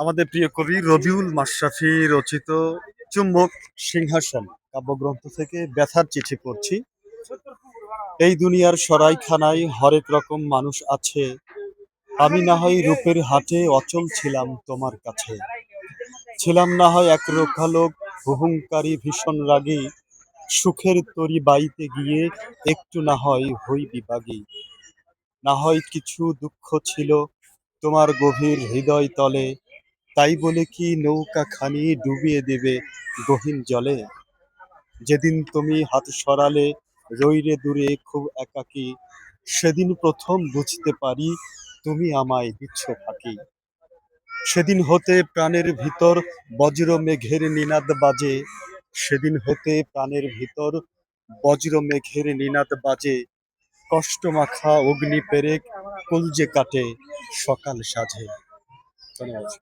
আমাদের প্রিয় কবি রবিউল মাশরাফি রচিত চুম্বক সিংহাসন কাব্যগ্রন্থ থেকে ব্যথার চিঠি পড়ছি। এই দুনিয়ার সরাইখানায় হরেক রকম মানুষ আছে, আমি না হয় রূপের হাটে অচল ছিলাম তোমার কাছে। ছিলাম না হয় এক রোখালোক হুহুঙ্কারী ভীষণ রাগী, সুখের তরি বাইতে গিয়ে একটু না হয় হই বিভাগী। না হয় কিছু দুঃখ ছিল তোমার গভীর হৃদয় তলে, তাই বলে কি নৌকা খানি ডুবিয়ে দেবে গহীন জলে। যেদিন তুমি হাত সরালে রইরে দূরে খুব একাকী, সেদিন প্রথম বুঝতে পারি তুমি আমায় দিচ্ছ ফাঁকি। সেদিন হতে প্রাণের ভিতর বজ্র মেঘের নিনাদ বাজে, সেদিন হতে প্রাণের ভিতর বজ্র মেঘের নিনাদ বাজে, কষ্টমাখা অগ্নি পেরেক কলজে কাটে সকাল সাজে। ধন্যবাদ।